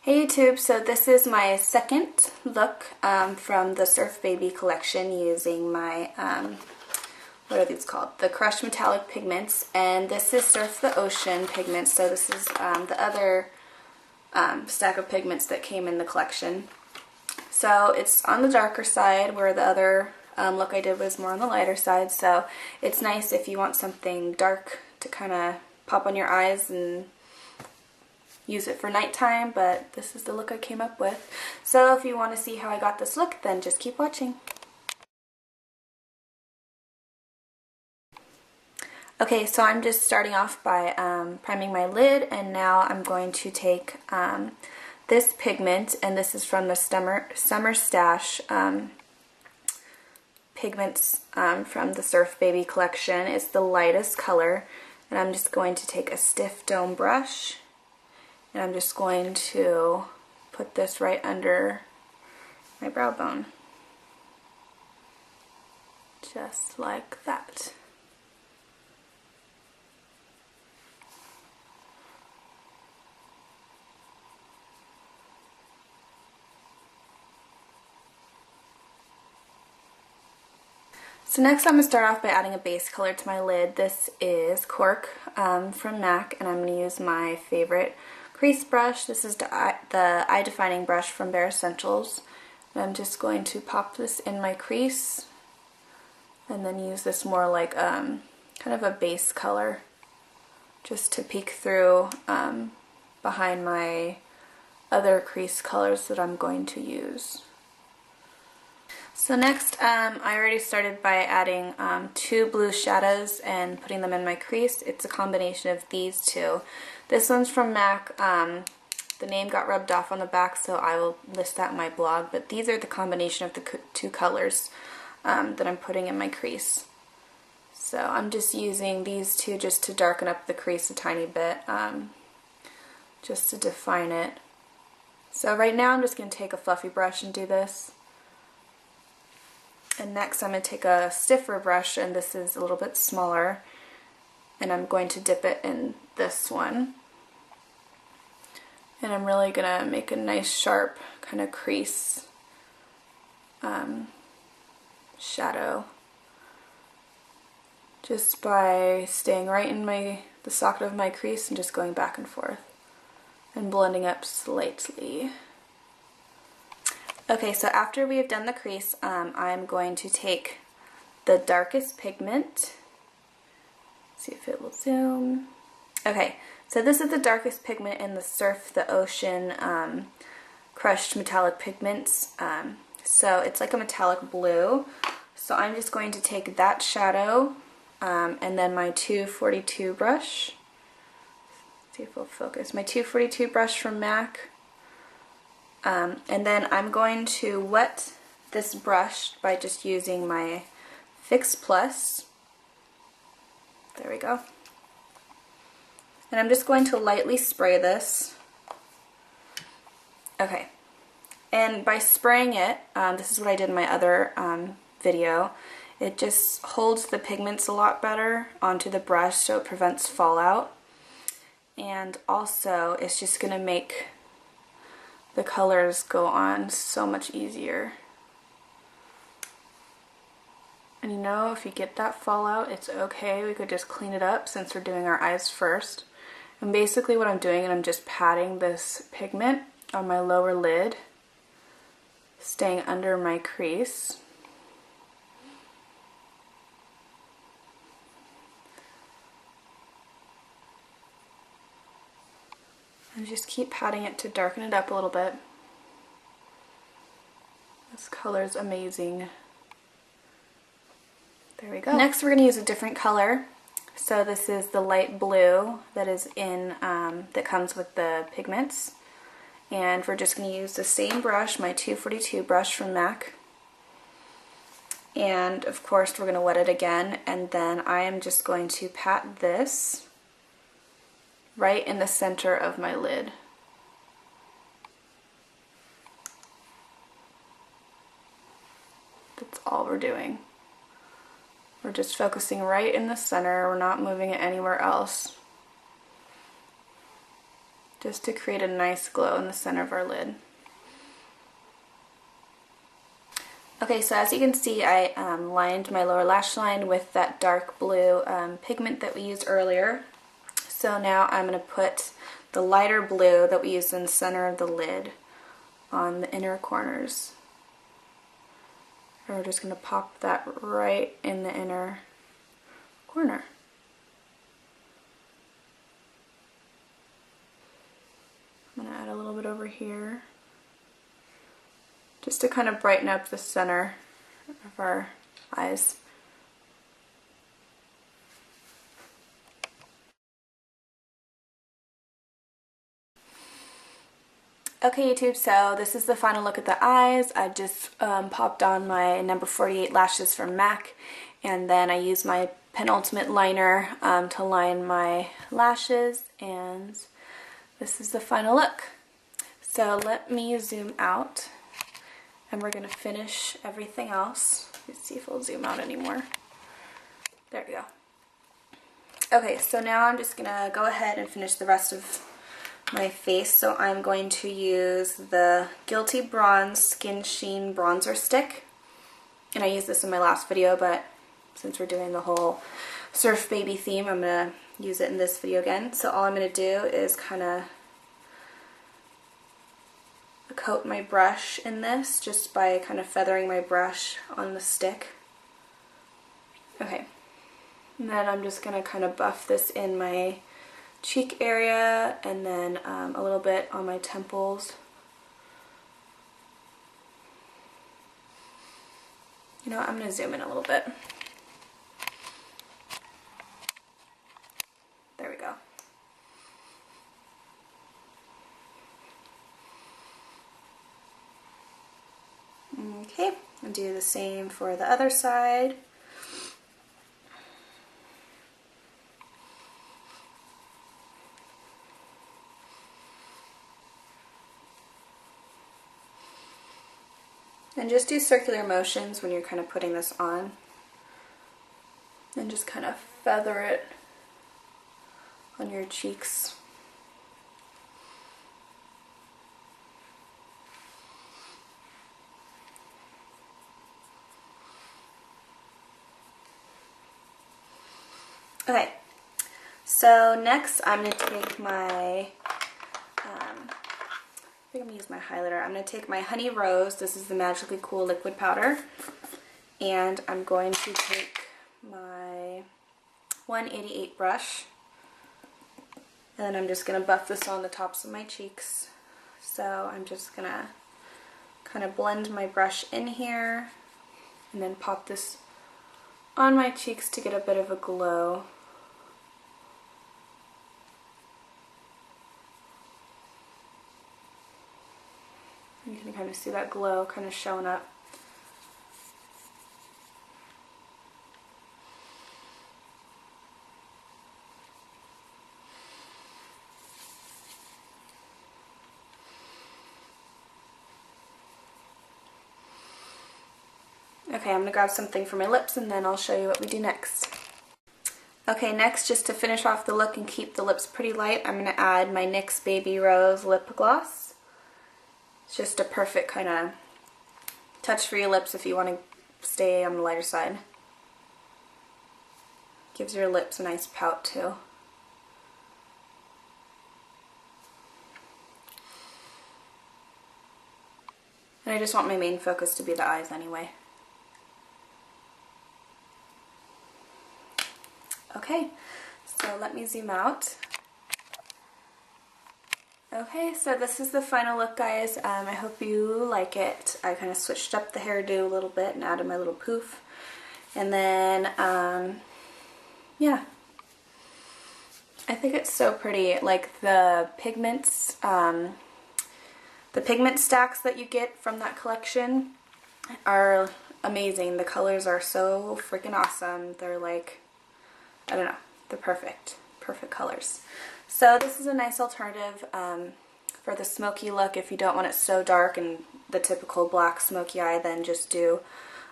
Hey YouTube, so this is my second look from the Surf Baby collection using my, what are these called? The Crushed Metallic Pigments, and this is Surf the Ocean pigments, so this is the other stack of pigments that came in the collection. So it's on the darker side, where the other look I did was more on the lighter side, so it's nice if you want something dark to kind of pop on your eyes and use it for nighttime, but this is the look I came up with. So if you want to see how I got this look, then just keep watching. Okay, so I'm just starting off by priming my lid, and now I'm going to take this pigment, and this is from the Summer Stash pigments from the Surf Baby collection. It's the lightest color, and I'm just going to take a stiff dome brush, and I'm just going to put this right under my brow bone. Just like that. So next I'm going to start off by adding a base color to my lid. This is Cork from MAC, and I'm going to use my favorite crease brush. This is the eye defining brush from Bare Essentials. And I'm just going to pop this in my crease and then use this more like kind of a base color just to peek through behind my other crease colors that I'm going to use. So next, I already started by adding two blue shadows and putting them in my crease. It's a combination of these two. This one's from MAC. The name got rubbed off on the back, so I will list that in my blog. But these are the combination of the two colors that I'm putting in my crease. So I'm just using these two just to darken up the crease a tiny bit, just to define it. So right now I'm just going to take a fluffy brush and do this. And next I'm going to take a stiffer brush, and this is a little bit smaller, and I'm going to dip it in this one. And I'm really going to make a nice sharp kind of crease shadow just by staying right in the socket of my crease and just going back and forth and blending up slightly. Okay, so after we have done the crease, I'm going to take the darkest pigment. See if it will zoom. Okay, so this is the darkest pigment in the Surf the Ocean Crushed Metallic Pigments. So it's like a metallic blue. So I'm just going to take that shadow and then my 242 brush. See if it'll focus. My 242 brush from MAC. And then I'm going to wet this brush by just using my Fix Plus. There we go. And I'm just going to lightly spray this. Okay. And by spraying it, this is what I did in my other video, it just holds the pigments a lot better onto the brush, so it prevents fallout. And also, it's just going to make the colors go on so much easier. And you know, if you get that fallout, it's okay. We could just clean it up since we're doing our eyes first. And basically what I'm doing is I'm just patting this pigment on my lower lid, staying under my crease. And just keep patting it to darken it up a little bit. This color is amazing. There we go. Next we're going to use a different color. So this is the light blue that is in, that comes with the pigments. And we're just going to use the same brush, my 242 brush from MAC. And of course we're going to wet it again, and then I am just going to pat this right in the center of my lid. That's all we're doing. We're just focusing right in the center. We're not moving it anywhere else. just to create a nice glow in the center of our lid. Okay, so as you can see, I lined my lower lash line with that dark blue pigment that we used earlier. So now I'm going to put the lighter blue that we used in the center of the lid on the inner corners. And we're just going to pop that right in the inner corner. I'm going to add a little bit over here, just to kind of brighten up the center of our eyes. Okay YouTube, so this is the final look at the eyes. I just popped on my number 48 lashes from MAC, and then I used my penultimate liner to line my lashes, and this is the final look. So let me zoom out, and we're going to finish everything else. Let's see if it'll zoom out anymore. There we go. Okay, so now I'm just going to go ahead and finish the rest of my face. So I'm going to use the Guilty Bronze Skin Sheen Bronzer Stick. And I used this in my last video, but since we're doing the whole Surf Baby theme, I'm going to use it in this video again. So all I'm going to do is kind of coat my brush in this just by kind of feathering my brush on the stick. Okay, and then I'm just going to kind of buff this in my cheek area and then a little bit on my temples. You know what, I'm going to zoom in a little bit. There we go. Okay, I'll do the same for the other side. And just do circular motions when you're kind of putting this on. And just kind of feather it on your cheeks. Okay, so next I'm going to take my, I think I'm going to use my highlighter. I'm going to take my Honey Rose, this is the Magically Cool liquid powder, and I'm going to take my 188 brush, and then I'm just going to buff this on the tops of my cheeks. So I'm just going to kind of blend my brush in here, and then pop this on my cheeks to get a bit of a glow. You can kind of see that glow kind of showing up. Okay, I'm going to grab something for my lips and then I'll show you what we do next. Okay, next, just to finish off the look and keep the lips pretty light, I'm going to add my NYX Baby Rose lip gloss. It's just a perfect kind of touch for your lips if you want to stay on the lighter side. Gives your lips a nice pout too. And I just want my main focus to be the eyes anyway. Okay, so let me zoom out. Okay, so this is the final look, guys. I hope you like it. I kind of switched up the hairdo a little bit and added my little poof. And then, yeah. I think it's so pretty. Like the pigments, the pigment stacks that you get from that collection are amazing. The colors are so freaking awesome. They're like, I don't know, they're perfect. Perfect colors. So this is a nice alternative for the smoky look. If you don't want it so dark and the typical black smoky eye, then just do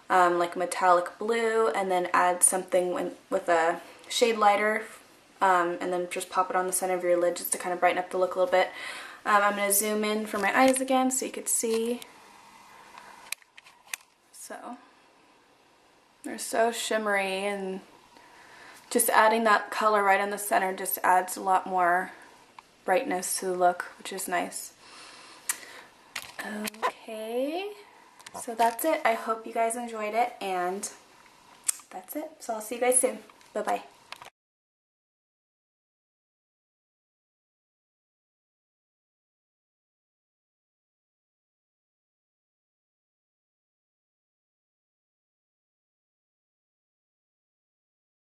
like metallic blue and then add something with a shade lighter and then just pop it on the center of your lid just to kind of brighten up the look a little bit. I'm going to zoom in for my eyes again so you could see. So they're so shimmery, and just adding that color right in the center just adds a lot more brightness to the look, which is nice. Okay, so that's it. I hope you guys enjoyed it, and that's it. So I'll see you guys soon. Bye-bye.